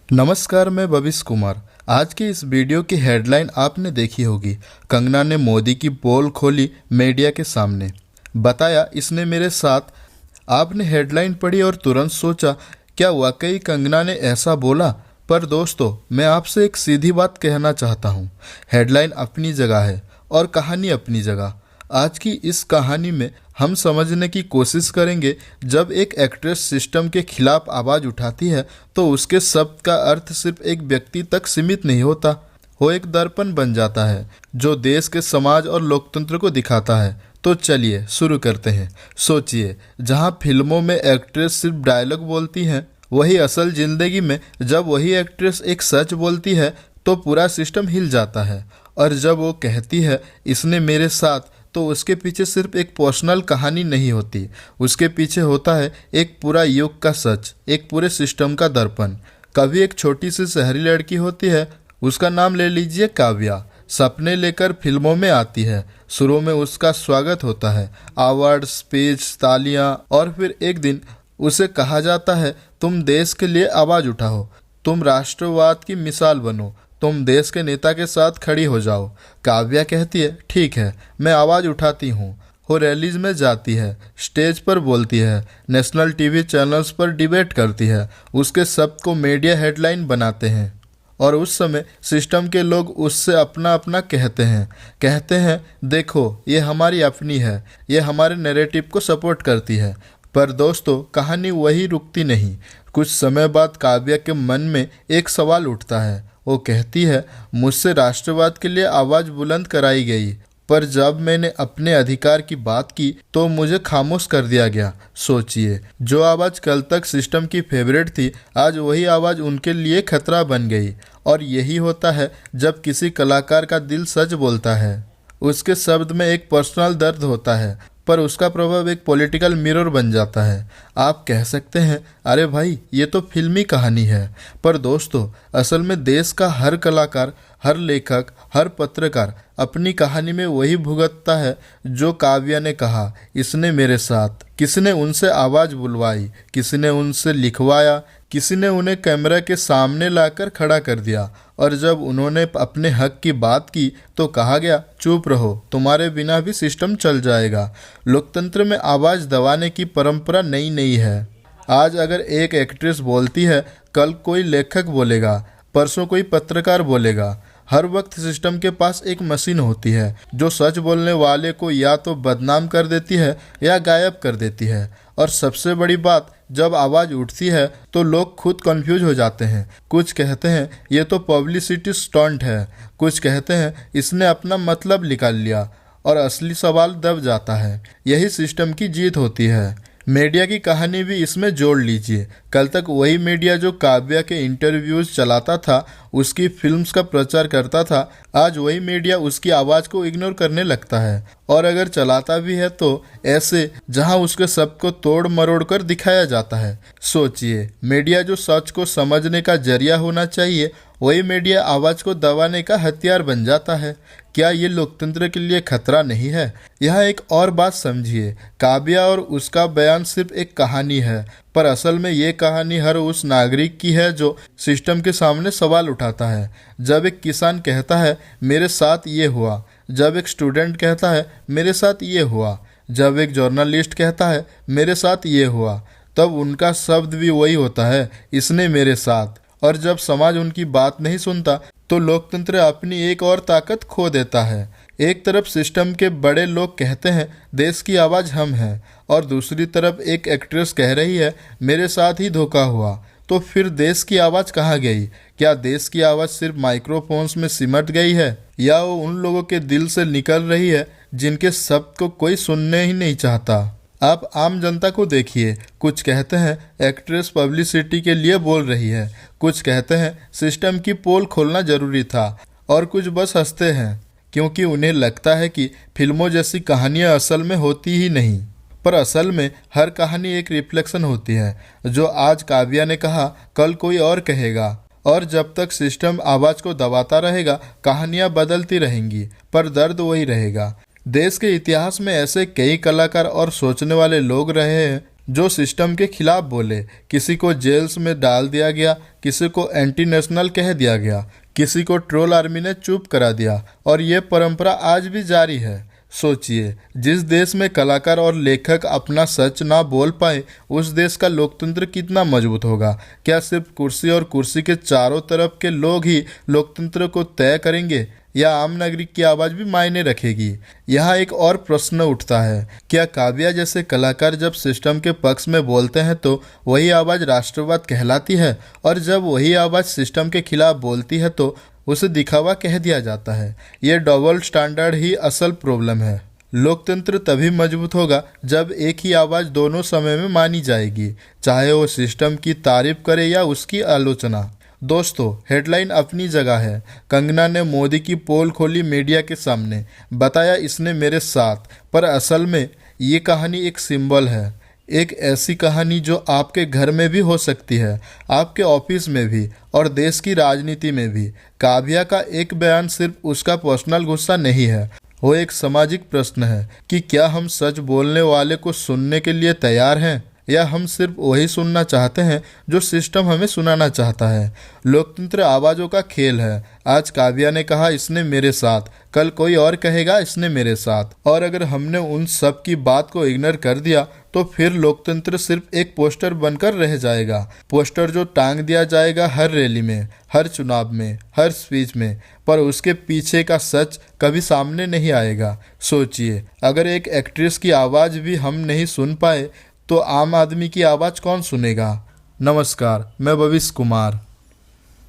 नमस्कार, मैं भविष्य कुमार। आज की इस वीडियो की हेडलाइन आपने देखी होगी। कंगना ने मोदी की पोल खोली मीडिया के सामने, बताया इसने मेरे साथ। आपने हेडलाइन पढ़ी और तुरंत सोचा, क्या वाकई कंगना ने ऐसा बोला? पर दोस्तों, मैं आपसे एक सीधी बात कहना चाहता हूँ। हेडलाइन अपनी जगह है और कहानी अपनी जगह। आज की इस कहानी में हम समझने की कोशिश करेंगे, जब एक एक्ट्रेस सिस्टम के खिलाफ आवाज़ उठाती है तो उसके शब्द का अर्थ सिर्फ एक व्यक्ति तक सीमित नहीं होता, वो एक दर्पण बन जाता है जो देश के समाज और लोकतंत्र को दिखाता है। तो चलिए शुरू करते हैं। सोचिए, जहाँ फिल्मों में एक्ट्रेस सिर्फ डायलॉग बोलती हैं, वही असल जिंदगी में जब वही एक्ट्रेस एक सच बोलती है तो पूरा सिस्टम हिल जाता है। और जब वो कहती है इसने मेरे साथ, तो उसके पीछे सिर्फ एक पर्सनल कहानी नहीं होती, उसके पीछे होता है एक पूरा युग का सच, एक पूरे सिस्टम का दर्पण। कभी एक छोटी सी शहरी लड़की होती है, उसका नाम ले लीजिए काव्या। सपने लेकर फिल्मों में आती है। शुरू में उसका स्वागत होता है, अवार्ड, स्पीच, तालियां, और फिर एक दिन उसे कहा जाता है तुम देश के लिए आवाज़ उठाओ, तुम राष्ट्रवाद की मिसाल बनो, तुम देश के नेता के साथ खड़ी हो जाओ। काव्या कहती है ठीक है, मैं आवाज़ उठाती हूँ। वो रैलीज में जाती है, स्टेज पर बोलती है, नेशनल टीवी चैनल्स पर डिबेट करती है, उसके शब्द को मीडिया हेडलाइन बनाते हैं। और उस समय सिस्टम के लोग उससे अपना अपना कहते हैं देखो ये हमारी अपनी है, ये हमारे नैरेटिव को सपोर्ट करती है। पर दोस्तों, कहानी वही रुकती नहीं। कुछ समय बाद काव्या के मन में एक सवाल उठता है। वो कहती है मुझसे राष्ट्रवाद के लिए आवाज़ बुलंद कराई गई, पर जब मैंने अपने अधिकार की बात की तो मुझे खामोश कर दिया गया। सोचिए, जो आवाज़ कल तक सिस्टम की फेवरेट थी, आज वही आवाज़ उनके लिए खतरा बन गई। और यही होता है जब किसी कलाकार का दिल सच बोलता है। उसके शब्द में एक पर्सनल दर्द होता है, पर उसका प्रभाव एक पॉलिटिकल मिरर बन जाता है। आप कह सकते हैं अरे भाई, ये तो फिल्मी कहानी है। पर दोस्तों, असल में देश का हर कलाकार, हर लेखक, हर पत्रकार अपनी कहानी में वही भुगतता है जो काव्या ने कहा इसने मेरे साथ। किसी ने उनसे आवाज़ बुलवाई, किसी ने उनसे लिखवाया, किसी ने उन्हें कैमरा के सामने लाकर खड़ा कर दिया। और जब उन्होंने अपने हक की बात की तो कहा गया चुप रहो, तुम्हारे बिना भी सिस्टम चल जाएगा। लोकतंत्र में आवाज़ दबाने की परंपरा नई नहीं है। आज अगर एक एक्ट्रेस बोलती है, कल कोई लेखक बोलेगा, परसों कोई पत्रकार बोलेगा। हर वक्त सिस्टम के पास एक मशीन होती है जो सच बोलने वाले को या तो बदनाम कर देती है या गायब कर देती है। और सबसे बड़ी बात, जब आवाज़ उठती है तो लोग खुद कंफ्यूज हो जाते हैं। कुछ कहते हैं ये तो पब्लिसिटी स्टंट है, कुछ कहते हैं इसने अपना मतलब निकाल लिया, और असली सवाल दब जाता है। यही सिस्टम की जीत होती है। मीडिया की कहानी भी इसमें जोड़ लीजिए। कल तक वही मीडिया जो काव्या के इंटरव्यूज चलाता था, उसकी फिल्म्स का प्रचार करता था, आज वही मीडिया उसकी आवाज़ को इग्नोर करने लगता है। और अगर चलाता भी है तो ऐसे जहां उसके सब को तोड़ मरोड़ कर दिखाया जाता है। सोचिए, मीडिया जो सच को समझने का जरिया होना चाहिए, वही मीडिया आवाज़ को दबाने का हथियार बन जाता है। क्या ये लोकतंत्र के लिए खतरा नहीं है? यहाँ एक और बात समझिए, काव्या और उसका बयान सिर्फ एक कहानी है, पर असल में ये कहानी हर उस नागरिक की है जो सिस्टम के सामने सवाल उठाता है। जब एक किसान कहता है मेरे साथ ये हुआ, जब एक स्टूडेंट कहता है मेरे साथ ये हुआ, जब एक जर्नलिस्ट कहता है मेरे साथ ये हुआ, तब उनका शब्द भी वही होता है, इसने मेरे साथ। और जब समाज उनकी बात नहीं सुनता तो लोकतंत्र अपनी एक और ताकत खो देता है। एक तरफ सिस्टम के बड़े लोग कहते हैं देश की आवाज़ हम हैं, और दूसरी तरफ एक एक्ट्रेस कह रही है मेरे साथ ही धोखा हुआ। तो फिर देश की आवाज़ कहाँ गई? क्या देश की आवाज़ सिर्फ माइक्रोफोन्स में सिमट गई है, या वो उन लोगों के दिल से निकल रही है जिनके शब्द को कोई सुनने ही नहीं चाहता? आप आम जनता को देखिए। कुछ कहते हैं एक्ट्रेस पब्लिसिटी के लिए बोल रही है, कुछ कहते हैं सिस्टम की पोल खोलना जरूरी था, और कुछ बस हंसते हैं क्योंकि उन्हें लगता है कि फिल्मों जैसी कहानियां असल में होती ही नहीं। पर असल में हर कहानी एक रिफ्लेक्शन होती है। जो आज काव्या ने कहा, कल कोई और कहेगा। और जब तक सिस्टम आवाज़ को दबाता रहेगा, कहानियां बदलती रहेंगी, पर दर्द वही रहेगा। देश के इतिहास में ऐसे कई कलाकार और सोचने वाले लोग रहे हैं जो सिस्टम के खिलाफ बोले। किसी को जेल्स में डाल दिया गया, किसी को एंटी नेशनल कह दिया गया, किसी को ट्रोल आर्मी ने चुप करा दिया, और ये परंपरा आज भी जारी है। सोचिए, जिस देश में कलाकार और लेखक अपना सच ना बोल पाए, उस देश का लोकतंत्र कितना मजबूत होगा। क्या सिर्फ कुर्सी और कुर्सी के चारों तरफ के लोग ही लोकतंत्र को तय करेंगे, या आम नागरिक की आवाज़ भी मायने रखेगी? यहाँ एक और प्रश्न उठता है, क्या काव्या जैसे कलाकार जब सिस्टम के पक्ष में बोलते हैं तो वही आवाज़ राष्ट्रवाद कहलाती है, और जब वही आवाज़ सिस्टम के खिलाफ बोलती है तो उसे दिखावा कह दिया जाता है? ये डबल स्टैंडर्ड ही असल प्रॉब्लम है। लोकतंत्र तभी मजबूत होगा जब एक ही आवाज़ दोनों समय में मानी जाएगी, चाहे वो सिस्टम की तारीफ करे या उसकी आलोचना। दोस्तों, हेडलाइन अपनी जगह है। कंगना ने मोदी की पोल खोली मीडिया के सामने, बताया इसने मेरे साथ, पर असल में ये कहानी एक सिंबल है। एक ऐसी कहानी जो आपके घर में भी हो सकती है, आपके ऑफिस में भी, और देश की राजनीति में भी। काव्या का एक बयान सिर्फ उसका पर्सनल गुस्सा नहीं है, वो एक सामाजिक प्रश्न है कि क्या हम सच बोलने वाले को सुनने के लिए तैयार हैं, या हम सिर्फ वही सुनना चाहते हैं जो सिस्टम हमें सुनाना चाहता है। लोकतंत्र आवाज़ों का खेल है। आज काव्या ने कहा इसने मेरे साथ, कल कोई और कहेगा इसने मेरे साथ, और अगर हमने उन सब की बात को इग्नोर कर दिया तो फिर लोकतंत्र सिर्फ एक पोस्टर बनकर रह जाएगा। पोस्टर जो टांग दिया जाएगा हर रैली में, हर चुनाव में, हर स्पीच में, पर उसके पीछे का सच कभी सामने नहीं आएगा। सोचिए, अगर एक एक्ट्रेस की आवाज़ भी हम नहीं सुन पाए तो आम आदमी की आवाज़ कौन सुनेगा? नमस्कार, मैं भविष्य कुमार।